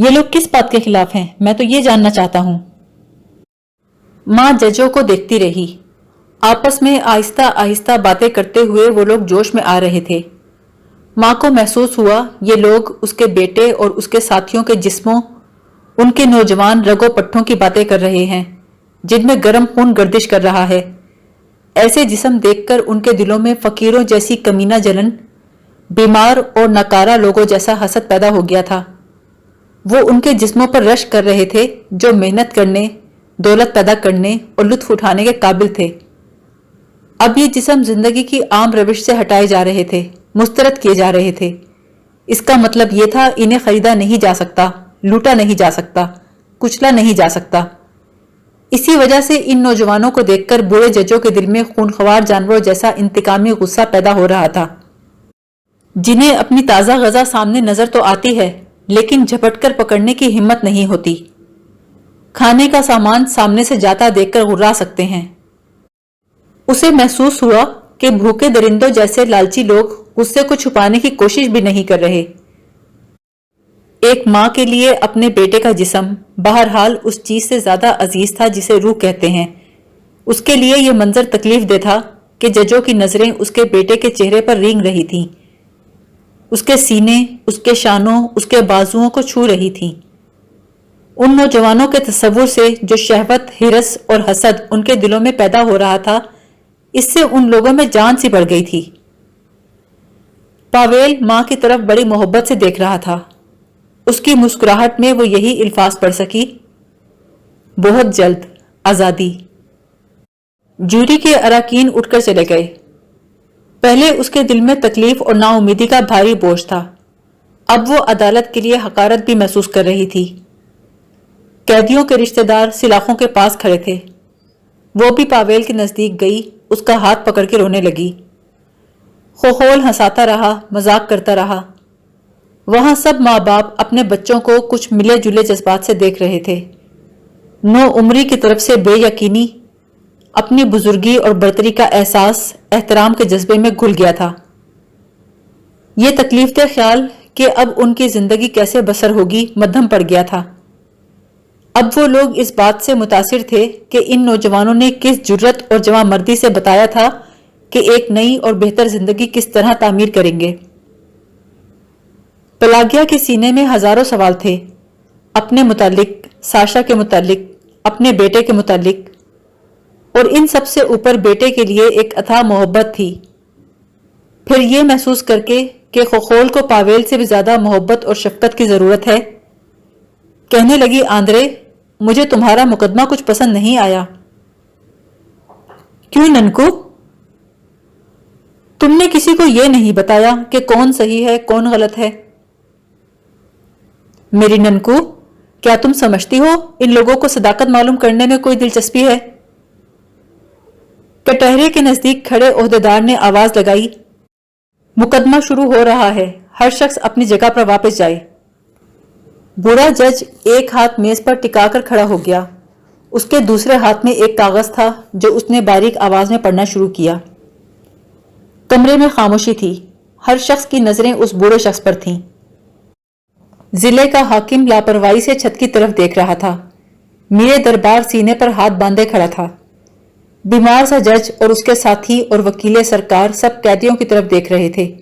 یہ لوگ کس بات کے خلاف ہیں؟ میں تو یہ جاننا چاہتا ہوں۔ ماں ججوں کو دیکھتی رہی۔ آپس میں آہستہ آہستہ باتیں کرتے ہوئے وہ لوگ جوش میں آ رہے تھے۔ ماں کو محسوس ہوا یہ لوگ اس کے بیٹے اور اس کے ساتھیوں کے جسموں، ان کے نوجوان رگوں پٹھوں کی باتیں کر رہے ہیں جن میں گرم خون گردش کر رہا ہے۔ ایسے جسم دیکھ کر ان کے دلوں میں فقیروں جیسی کمینہ جلن، بیمار اور ناکارہ لوگوں جیسا حسد پیدا ہو گیا تھا۔ وہ ان کے جسموں پر رشک کر رہے تھے جو محنت کرنے، دولت پیدا کرنے اور لطف اٹھانے کے قابل تھے۔ اب یہ جسم زندگی کی عام روش سے ہٹائے جا رہے تھے، مسترد کیے جا رہے تھے۔ اس کا مطلب یہ تھا انہیں خریدا نہیں جا سکتا، لوٹا نہیں جا سکتا، کچلا نہیں جا سکتا۔ اسی وجہ سے ان نوجوانوں کو دیکھ کر بوڑھے ججوں کے دل میں خونخوار جانوروں جیسا انتقامی غصہ پیدا ہو رہا تھا، جنہیں اپنی تازہ غذا سامنے نظر تو آتی ہے لیکن جھپٹ کر پکڑنے کی ہمت نہیں ہوتی۔ کھانے کا سامان سامنے سے جاتا دیکھ کر غرا سکتے ہیں۔ اسے محسوس ہوا کہ بھوکے درندوں جیسے لالچی لوگ غصے کو چھپانے کی کوشش بھی نہیں کر رہے۔ ایک ماں کے لیے اپنے بیٹے کا جسم بہرحال اس چیز سے زیادہ عزیز تھا جسے روح کہتے ہیں۔ اس کے لیے یہ منظر تکلیف دہ تھا کہ ججوں کی نظریں اس کے بیٹے کے چہرے پر رینگ رہی تھیں، اس کے سینے، اس کے شانوں، اس کے بازوؤں کو چھو رہی تھیں۔ ان نوجوانوں کے تصور سے جو شہوت، ہرس اور حسد ان کے دلوں میں پیدا ہو رہا تھا، اس سے ان لوگوں میں جان سی بڑھ گئی تھی۔ پاویل ماں کی طرف بڑی محبت سے دیکھ رہا تھا۔ اس کی مسکراہٹ میں وہ یہی الفاظ پڑھ سکی، بہت جلد آزادی۔ جوری کے اراکین اٹھ کر چلے گئے۔ پہلے اس کے دل میں تکلیف اور نا امیدی کا بھاری بوجھ تھا، اب وہ عدالت کے لیے حقارت بھی محسوس کر رہی تھی۔ قیدیوں کے رشتہ دار سلاخوں کے پاس کھڑے تھے۔ وہ بھی پاویل کے نزدیک گئی، اس کا ہاتھ پکڑ کے رونے لگی۔ خوخول ہنساتا رہا، مذاق کرتا رہا۔ وہاں سب ماں باپ اپنے بچوں کو کچھ ملے جلے جذبات سے دیکھ رہے تھے۔ نو عمری کی طرف سے بے یقینی، اپنی بزرگی اور برتری کا احساس احترام کے جذبے میں گھل گیا تھا۔ یہ تکلیف دہ خیال کہ اب ان کی زندگی کیسے بسر ہوگی مدھم پڑ گیا تھا۔ اب وہ لوگ اس بات سے متاثر تھے کہ ان نوجوانوں نے کس جرت اور جواں مردی سے بتایا تھا کہ ایک نئی اور بہتر زندگی کس طرح تعمیر کریں گے۔ پلاگیا کے سینے میں ہزاروں سوال تھے، اپنے متعلق، ساشا کے متعلق، اپنے بیٹے کے متعلق، اور ان سب سے اوپر بیٹے کے لیے ایک اتھاہ محبت تھی۔ پھر یہ محسوس کر کے کہ خوخول کو پاویل سے بھی زیادہ محبت اور شفقت کی ضرورت ہے، کہنے لگی، آندرے، مجھے تمہارا مقدمہ کچھ پسند نہیں آیا۔ کیوں ننکو؟ تم نے کسی کو یہ نہیں بتایا کہ کون صحیح ہے کون غلط ہے؟ میری ننکو، کیا تم سمجھتی ہو ان لوگوں کو صداقت معلوم کرنے میں کوئی دلچسپی ہے؟ کٹہرے کے نزدیک کھڑے عہدیدار نے آواز لگائی، مقدمہ شروع ہو رہا ہے، ہر شخص اپنی جگہ پر واپس جائے۔ بوڑھا جج ایک ہاتھ میز پر ٹکا کر کھڑا ہو گیا، اس کے دوسرے ہاتھ میں ایک کاغذ تھا جو اس نے باریک آواز میں پڑھنا شروع کیا۔ کمرے میں خاموشی تھی، ہر شخص کی نظریں اس بوڑھے شخص پر تھیں۔ ضلع کا حاکم لاپرواہی سے چھت کی طرف دیکھ رہا تھا۔ میرے دربار سینے پر ہاتھ باندھے کھڑا تھا۔ بیمار سا جج اور اس کے ساتھی اور وکیل سرکار سب قیدیوں کی طرف دیکھ رہے تھے۔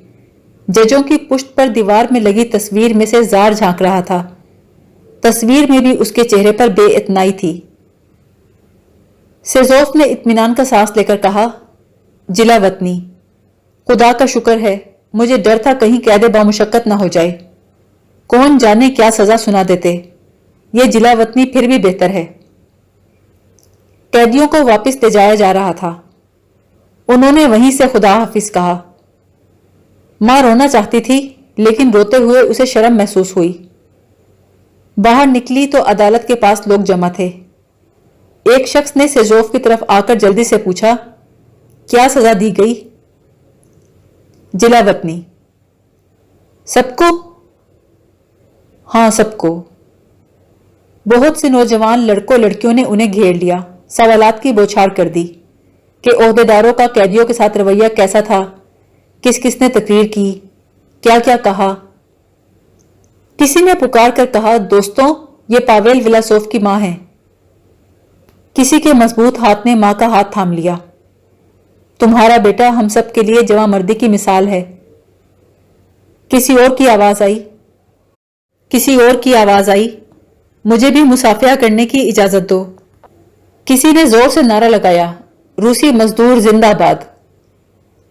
ججوں کی پشت پر دیوار میں لگی تصویر میں سے زار جھانک رہا تھا۔ تصویر میں بھی اس کے چہرے پر بے اطمینانی تھی۔ سیزوف نے اطمینان کا سانس لے کر کہا، جلا وطنی، خدا کا شکر ہے، مجھے ڈر تھا کہیں قید بامشقت نہ ہو جائے، کون جانے کیا سزا سنا دیتے، یہ جلا وطنی پھر بھی بہتر ہے۔ قیدیوں کو واپس لے جایا جا رہا تھا۔ انہوں نے وہیں سے خدا حافظ کہا۔ ماں رونا چاہتی تھی لیکن روتے ہوئے اسے شرم محسوس ہوئی۔ باہر نکلی تو عدالت کے پاس لوگ جمع تھے۔ ایک شخص نے سیزوف کی طرف آ کر جلدی سے پوچھا، کیا سزا دی گئی؟ جلا وطنی۔ سب کو؟ ہاں، سب کو۔ بہت سے نوجوان لڑکوں لڑکیوں نے انہیں گھیر لیا، سوالات کی بوچھار کر دی کہ عہدیداروں کا قیدیوں کے ساتھ رویہ کیسا تھا، کس کس نے تقریر کی، کیا کیا کہا۔ کسی نے پکار کر کہا، دوستوں، یہ پاویل ولاسوف کی ماں ہے۔ کسی کے مضبوط ہاتھ نے ماں کا ہاتھ تھام لیا۔ تمہارا بیٹا ہم سب کے لیے جواں مردی کی مثال ہے۔ کسی اور کی آواز آئی، مجھے بھی مصافحہ کرنے کی اجازت دو۔ کسی نے زور سے نعرہ لگایا، روسی مزدور زندہ باد۔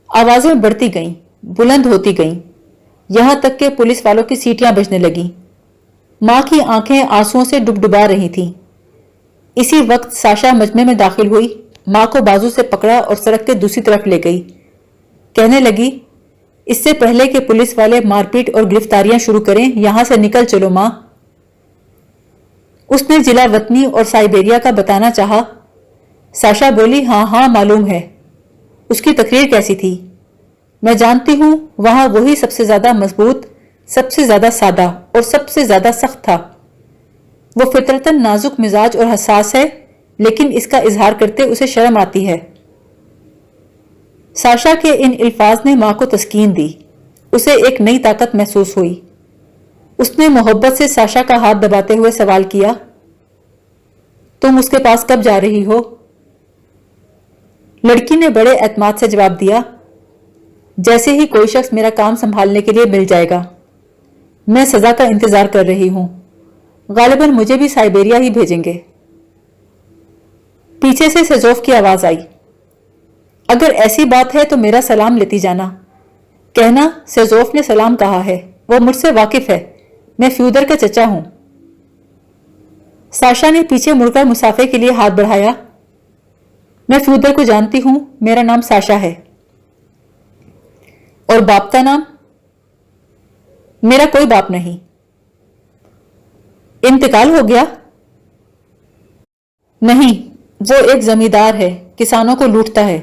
آوازیں بڑھتی گئیں، بلند ہوتی گئیں، یہاں تک کہ پولیس والوں کی سیٹیاں بجنے لگیں۔ ماں کی آنکھیں آنسوؤں سے ڈبڈبا رہی تھیں۔ اسی وقت ساشا مجمع میں داخل ہوئی، ماں کو بازو سے پکڑا اور سڑک کے دوسری طرف لے گئی۔ کہنے لگی، اس سے پہلے کہ پولیس والے مار پیٹ اور گرفتاریاں شروع کریں، یہاں سے نکل چلو ماں۔ اس نے ضلع وطنی اور سائبیریا کا بتانا چاہا۔ ساشا بولی، ہاں ہاں معلوم ہے۔ اس کی تقریر کیسی تھی؟ میں جانتی ہوں، وہاں وہی سب سے زیادہ مضبوط، سب سے زیادہ سادہ اور سب سے زیادہ سخت تھا۔ وہ فطرتاً نازک مزاج اور حساس ہے، لیکن اس کا اظہار کرتے اسے شرم آتی ہے۔ ساشا کے ان الفاظ نے ماں کو تسکین دی۔ اسے ایک نئی طاقت محسوس ہوئی۔ اس نے محبت سے ساشا کا ہاتھ دباتے ہوئے سوال کیا، تم اس کے پاس کب جا رہی ہو؟ لڑکی نے بڑے اعتماد سے جواب دیا، جیسے ہی کوئی شخص میرا کام سنبھالنے کے لیے مل جائے گا۔ میں سزا کا انتظار کر رہی ہوں، غالباً مجھے بھی سائبیریا ہی بھیجیں گے۔ پیچھے سے سیزوف کی آواز آئی، اگر ایسی بات ہے تو میرا سلام لیتی جانا۔ کہنا سیزوف نے سلام کہا ہے، وہ مجھ سے واقف ہے، میں فیودر کا چچا ہوں۔ ساشا نے پیچھے مڑ کر مسافے کے لیے ہاتھ بڑھایا، میں فیودر کو جانتی ہوں، میرا نام ساشا ہے۔ اور باپ کا نام؟ میرا کوئی باپ نہیں۔ انتقال ہو گیا؟ نہیں، وہ ایک زمیندار ہے، کسانوں کو لوٹتا ہے۔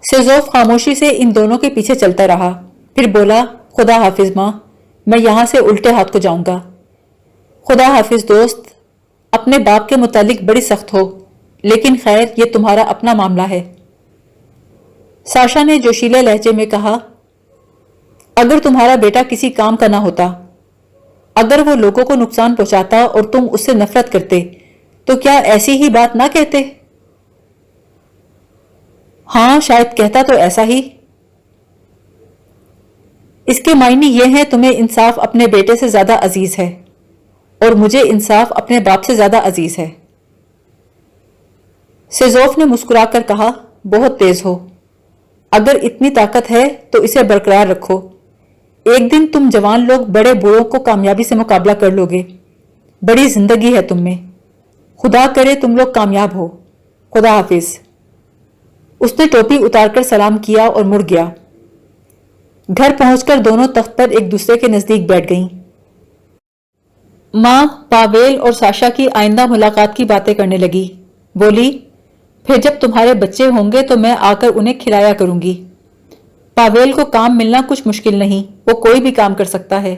سیزوف خاموشی سے ان دونوں کے پیچھے چلتا رہا، پھر بولا، خدا حافظ ماں، میں یہاں سے الٹے ہاتھ کو جاؤں گا۔ خدا حافظ دوست، اپنے باپ کے متعلق بڑی سخت ہو، لیکن خیر یہ تمہارا اپنا معاملہ ہے۔ ساشا نے جوشیلے لہجے میں کہا، اگر تمہارا بیٹا کسی کام کا نہ ہوتا، اگر وہ لوگوں کو نقصان پہنچاتا اور تم اس سے نفرت کرتے تو کیا ایسی ہی بات نہ کہتے؟ ہاں شاید کہتا تو ایسا ہی۔ اس کے معنی یہ ہیں تمہیں انصاف اپنے بیٹے سے زیادہ عزیز ہے، اور مجھے انصاف اپنے باپ سے زیادہ عزیز ہے۔ سیزوف نے مسکرا کر کہا، بہت تیز ہو، اگر اتنی طاقت ہے تو اسے برقرار رکھو، ایک دن تم جوان لوگ بڑے بوڑھوں کو کامیابی سے مقابلہ کر لو گے، بڑی زندگی ہے تم میں، خدا کرے تم لوگ کامیاب ہو، خدا حافظ۔ اس نے ٹوپی اتار کر سلام کیا اور مڑ گیا۔ گھر پہنچ کر دونوں تخت پر ایک دوسرے کے نزدیک بیٹھ گئیں۔ ماں پاویل اور ساشا کی آئندہ ملاقات کی باتیں کرنے لگی، بولی، پھر جب تمہارے بچے ہوں گے تو میں آ کر انہیں کھلایا کروں گی۔ پاویل کو کام ملنا کچھ مشکل نہیں، وہ کوئی بھی کام کر سکتا ہے۔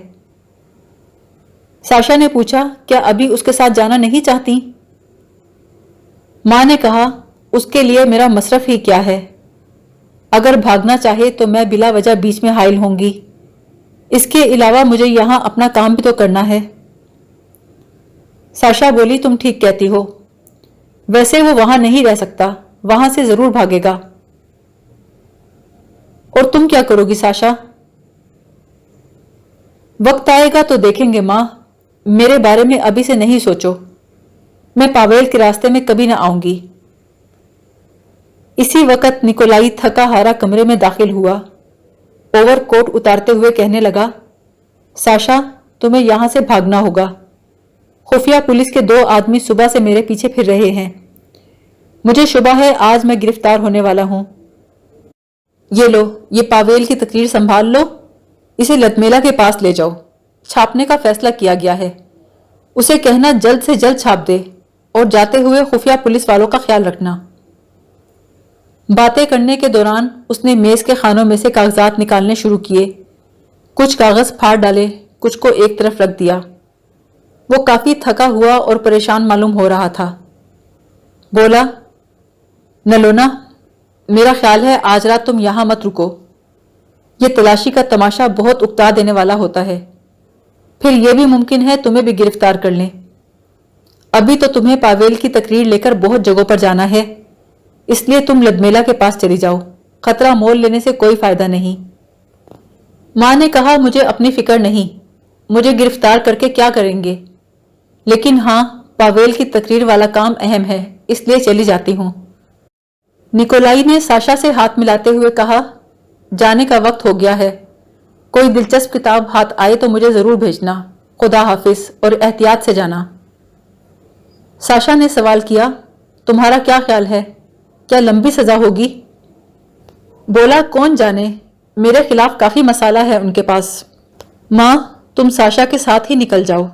ساشا نے پوچھا، کیا ابھی اس کے ساتھ جانا نہیں چاہتی؟ ماں نے کہا، اس کے لیے میرا مصرف ہی کیا ہے، اگر بھاگنا چاہے تو میں بلا وجہ بیچ میں حائل ہوں گی، اس کے علاوہ مجھے یہاں اپنا کام بھی تو کرنا ہے۔ ساشا بولی، تم ٹھیک کہتی ہو، ویسے وہ وہاں نہیں رہ سکتا، وہاں سے ضرور بھاگے گا۔ اور تم کیا کرو گی ساشا؟ وقت آئے گا تو دیکھیں گے ماں، میرے بارے میں ابھی سے نہیں سوچو، میں پاویل کے راستے میں کبھی نہ آؤں گی۔ اسی وقت نکولائی تھکا ہارا کمرے میں داخل ہوا، اوور کوٹ اتارتے ہوئے کہنے لگا، ساشا تمہیں یہاں سے بھاگنا ہوگا، خفیہ پولیس کے 2 آدمی صبح سے میرے پیچھے پھر رہے ہیں، مجھے شبہ ہے آج میں گرفتار ہونے والا ہوں۔ یہ لو، یہ پاویل کی تقریر سنبھال لو، اسے لتمیلا کے پاس لے جاؤ، چھاپنے کا فیصلہ کیا گیا ہے، اسے کہنا جلد سے جلد چھاپ دے، اور جاتے ہوئے خفیہ پولیس والوں کا خیال رکھنا۔ باتیں کرنے کے دوران اس نے میز کے خانوں میں سے کاغذات نکالنے شروع کیے، کچھ کاغذ پھاڑ ڈالے، کچھ کو ایک طرف رکھ دیا۔ وہ کافی تھکا ہوا اور پریشان معلوم ہو رہا تھا۔ بولا، نلونا، میرا خیال ہے آج رات تم یہاں مت رکو، یہ تلاشی کا تماشا بہت اکتا دینے والا ہوتا ہے، پھر یہ بھی ممکن ہے تمہیں بھی گرفتار کر لیں۔ ابھی تو تمہیں پاویل کی تقریر لے کر بہت جگہوں پر جانا ہے، اس لیے تم لدمیلا کے پاس چلی جاؤ، خطرہ مول لینے سے کوئی فائدہ نہیں۔ ماں نے کہا مجھے اپنی فکر نہیں، مجھے گرفتار کر کے کیا کریں گے، لیکن ہاں پاویل کی تقریر والا کام اہم ہے، اس لیے چلی جاتی ہوں۔ نکولائی نے ساشا سے ہاتھ ملاتے ہوئے کہا، جانے کا وقت ہو گیا ہے، کوئی دلچسپ کتاب ہاتھ آئے تو مجھے ضرور بھیجنا، خدا حافظ اور احتیاط سے جانا۔ ساشا نے سوال کیا، تمہارا کیا خیال ہے، کیا لمبی سزا ہوگی؟ بولا، کون جانے، میرے خلاف کافی مسالہ ہے ان کے پاس۔ ماں، تم ساشا کے ساتھ ہی نکل جاؤ۔